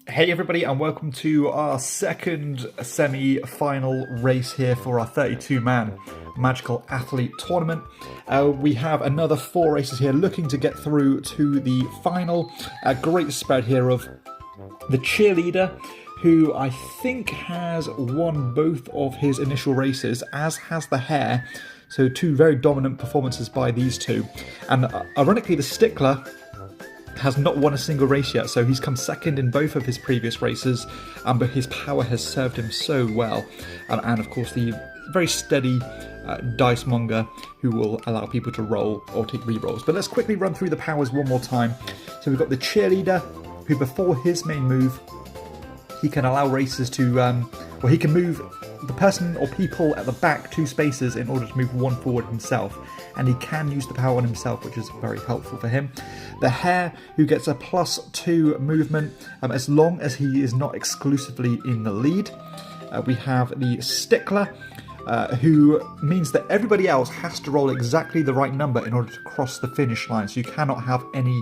Hey everybody, and welcome to our second semi-final race here for our 32-man Magical Athlete Tournament. We have another 4 races here looking to get through to the final. A great spread here of the Cheerleader, who I think has won both of his initial races, as has the Hare. So 2 very dominant performances by these 2. And ironically, the Stickler has not won a single race yet, so he's come second in both of his previous races, but his power has served him so well. And of course the very steady Dice Monger, who will allow people to roll or take re-rolls. But let's quickly run through the powers one more time. So we've got the Cheerleader, who before his main move, he can allow racers to, he can move the person or people at the back 2 spaces in order to move 1 forward himself. And he can use the power on himself, which is very helpful for him. The Hare, who gets a +2 movement as long as he is not exclusively in the lead. We have the Stickler, who means that everybody else has to roll exactly the right number in order to cross the finish line, so you cannot have any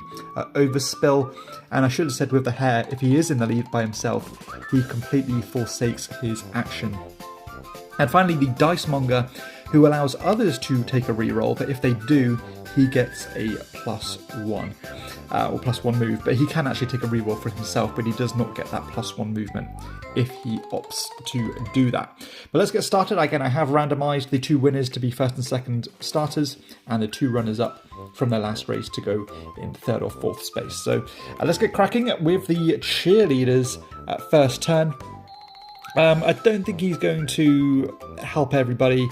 overspill. And I should have said with the Hare, if he is in the lead by himself, he completely forsakes his action. And finally, the Dice Monger, who allows others to take a reroll, but if they do, he gets a +1, or +1 move. But he can actually take a reroll for himself, but he does not get that +1 movement if he opts to do that. But let's get started. Again, I have randomized the 2 winners to be first and second starters, and the 2 runners-up from their last race to go in 3rd or 4th space. So let's get cracking with the Cheerleader's first turn. I don't think he's going to help everybody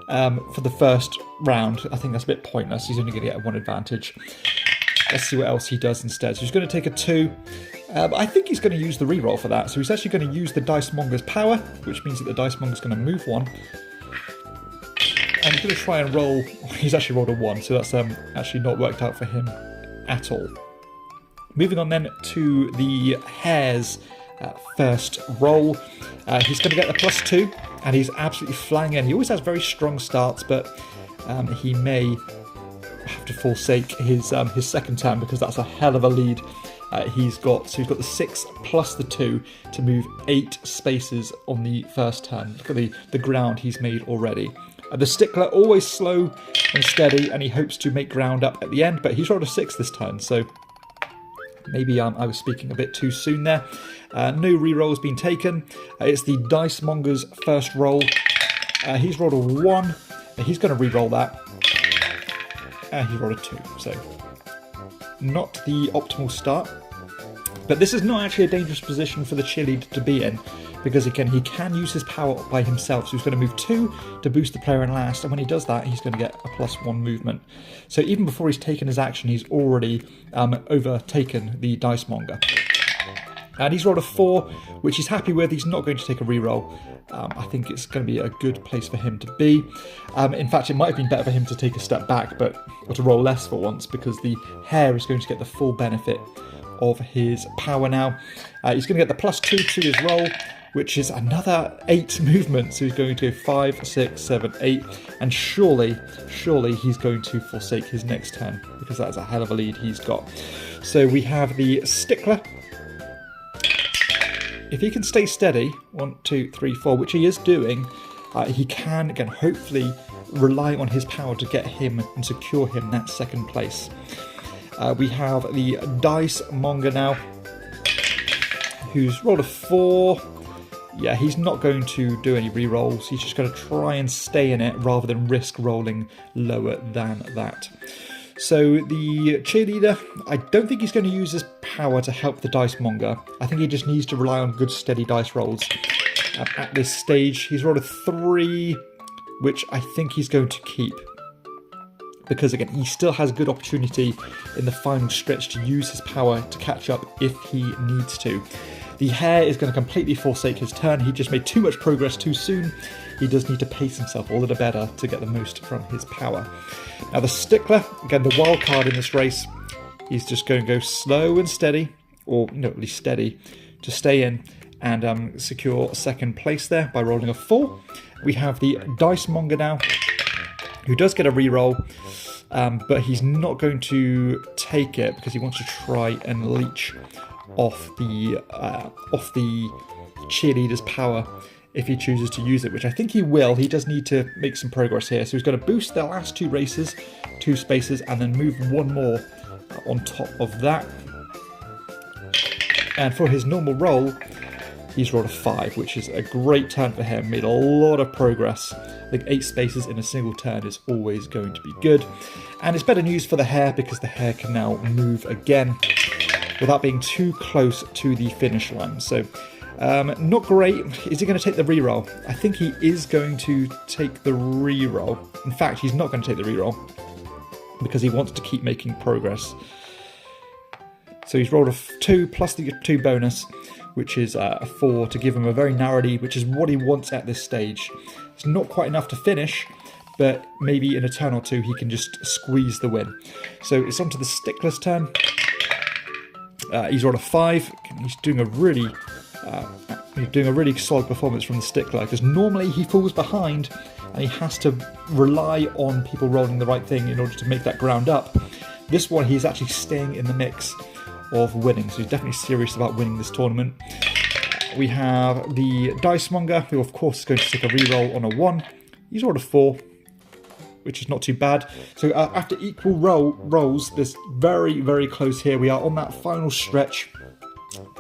for the first round. I think that's a bit pointless. He's only going to get 1 advantage. Let's see what else he does instead. So he's going to take a 2. I think he's going to use the reroll for that. So he's actually going to use the Dice Monger's power, which means that the Dice Monger's going to move 1. And he's going to try and roll. He's actually rolled a 1, so that's actually not worked out for him at all. Moving on then to the Hare's first roll. He's going to get a +2, and he's absolutely flying in. He always has very strong starts, but he may have to forsake his second turn, because that's a hell of a lead he's got. So he's got the 6 plus the 2 to move 8 spaces on the first turn. Look at the ground he's made already. The Stickler, always slow and steady, and he hopes to make ground up at the end, but he's rolled a 6 this turn, so maybe I was speaking a bit too soon there. No re-rolls been taken. It's the Dice Monger's first roll. He's rolled a 1. He's going to re-roll that. He rolled a 2. So not the optimal start. But this is not actually a dangerous position for the Cheerleader to be in, because again, he can use his power by himself. So he's going to move 2 to boost the player in last, and when he does that, he's going to get a +1 movement. So even before he's taken his action, he's already overtaken the Dice Monger. And he's rolled a 4, which he's happy with. He's not going to take a reroll. I think it's going to be a good place for him to be. In fact, it might have been better for him to take a step back, or to roll less for once, because the Hare is going to get the full benefit of his power now. He's going to get the +2 to his roll, which is another 8 movement. So he's going to go 5, 6, 7, 8. And surely he's going to forsake his next turn, because that's a hell of a lead he's got. So we have the Stickler. If he can stay steady, 1, 2, 3, 4, which he is doing, he can, again, hopefully rely on his power to get him and secure him that second place. We have the Dice Monger now, who's rolled a 4. Yeah, he's not going to do any re-rolls. He's just going to try and stay in it rather than risk rolling lower than that. So the Cheerleader, I don't think he's going to use his power to help the Dice Monger. I think he just needs to rely on good steady dice rolls. At this stage, he's rolled a 3, which I think he's going to keep, because again, he still has good opportunity in the final stretch to use his power to catch up if he needs to. The Hare is going to completely forsake his turn. He just made too much progress too soon. He does need to pace himself a little better to get the most from his power. Now the Stickler, again the wild card in this race, he's just going to go slow and steady, or no, at least steady, to stay in and secure second place there by rolling a 4. We have the Dice Monger now, who does get a reroll, but he's not going to take it because he wants to try and leech off the cheerleader's power if he chooses to use it, which I think he will. He does need to make some progress here. So he's going to boost the last 2 races, 2 spaces, and then move 1 more on top of that. And for his normal roll, he's rolled a 5, which is a great turn for him. Made a lot of progress. I think 8 spaces in a single turn is always going to be good. And it's better news for the hare because the hare can now move again without being too close to the finish line. So not great. Is he going to take the reroll? I think he is going to take the reroll. In fact, he's not going to take the reroll because he wants to keep making progress. So he's rolled a 2 plus the 2 bonus, which is a 4 to give him a very narrow lead, which is what he wants at this stage. It's not quite enough to finish, but maybe in a turn or 2 he can just squeeze the win. So it's on to the Stickler's turn. He's rolled a 5. He's doing a really solid performance from the Stickler, because normally he falls behind and he has to rely on people rolling the right thing in order to make that ground up. This one, he's actually staying in the mix of winning, so he's definitely serious about winning this tournament. We have the Dice Monger, who of course is going to take a reroll on a 1. He's rolled a 4, which is not too bad. So after equal rolls, there's very, very close here. We are on that final stretch.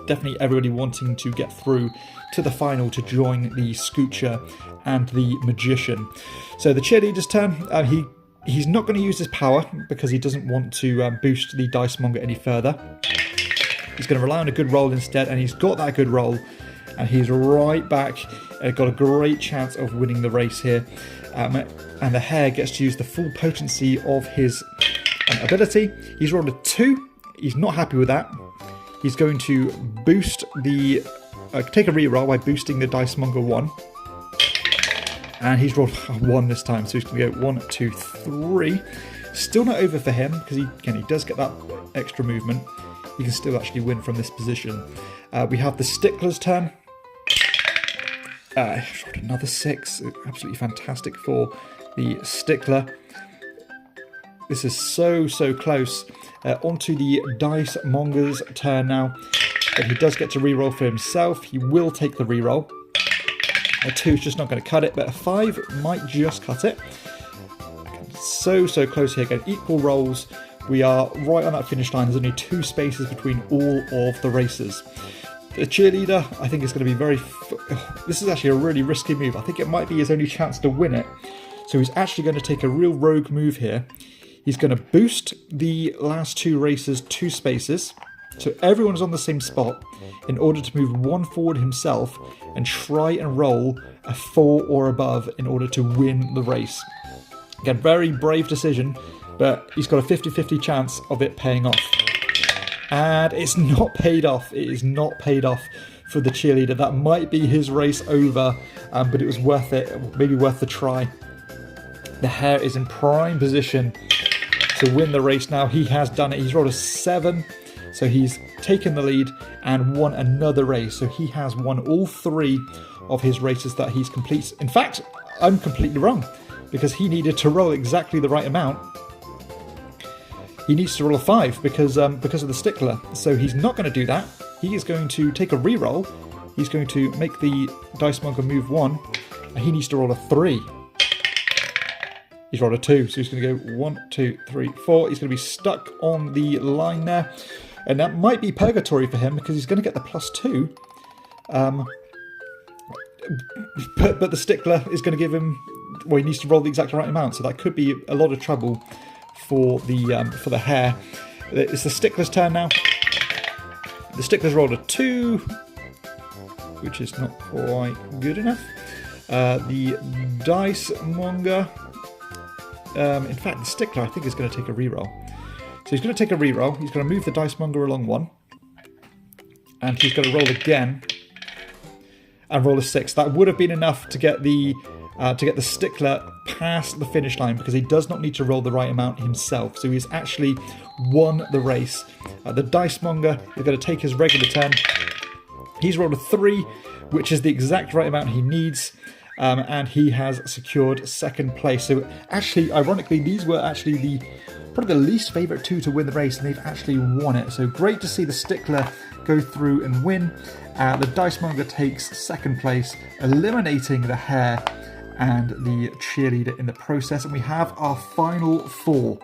Definitely everybody wanting to get through to the final to join the Scoocher and the Magician. So the cheerleader's turn. He's not going to use his power because he doesn't want to boost the Dice Monger any further. He's going to rely on a good roll instead, and he's got that good roll, and he's right back. Got a great chance of winning the race here. And the hare gets to use the full potency of his ability. He's rolled a 2. He's not happy with that. He's going to boost the take a reroll by boosting the Dice Monger 1. And he's rolled a 1 this time, so he's going to go 1, 2, 3. Still not over for him, because he does get that extra movement. He can still actually win from this position. We have the Stickler's turn. Another 6. Absolutely fantastic for the Stickler. This is so close. Onto the Dice Monger's turn now. But he does get to reroll for himself. He will take the reroll. A 2 is just not going to cut it, but a 5 might just cut it. So close here. Again, equal rolls. We are right on that finish line. There's only 2 spaces between all of the races. The cheerleader, I think, is going to be this is actually a really risky move. I think it might be his only chance to win it. So he's actually going to take a real rogue move here. He's going to boost the last 2 races 2 spaces. So everyone's on the same spot in order to move 1 forward himself and try and roll a 4 or above in order to win the race. Again, very brave decision, but he's got a 50-50 chance of it paying off. And it's not paid off. It is not paid off for the cheerleader. That might be his race over, but it was worth it. Maybe worth the try. The hare is in prime position to win the race now. He has done it. He's rolled a 7. So he's taken the lead and won another race. So he has won all 3 of his races that he's completed. In fact, I'm completely wrong, because he needed to roll exactly the right amount. He needs to roll a 5 because of the Stickler. So he's not going to do that. He is going to take a reroll. He's going to make the Dice Monger move 1. And he needs to roll a 3. He's rolled a 2. So he's going to go 1, 2, 3, 4. He's going to be stuck on the line there. And that might be purgatory for him because he's going to get the +2. But the Stickler is going to give him... Well, he needs to roll the exact right amount. So that could be a lot of trouble for the hare. It's the Stickler's turn now. The Stickler's rolled a 2, which is not quite good enough. The Dice Monger... in fact, the Stickler, I think, is going to take a reroll. So he's going to take a reroll. He's going to move the Dice Monger along 1. And he's going to roll again. And roll a 6. That would have been enough to get the Stickler past the finish line, because he does not need to roll the right amount himself. So he's actually won the race. The Dice Monger is going to take his regular turn. He's rolled a 3, which is the exact right amount he needs. And he has secured 2nd place. So actually, ironically, these were actually probably the least favourite 2 to win the race, and they've actually won it. So great to see the Stickler go through and win. The Dicemonger takes second place, eliminating the hare and the cheerleader in the process. And we have our final 4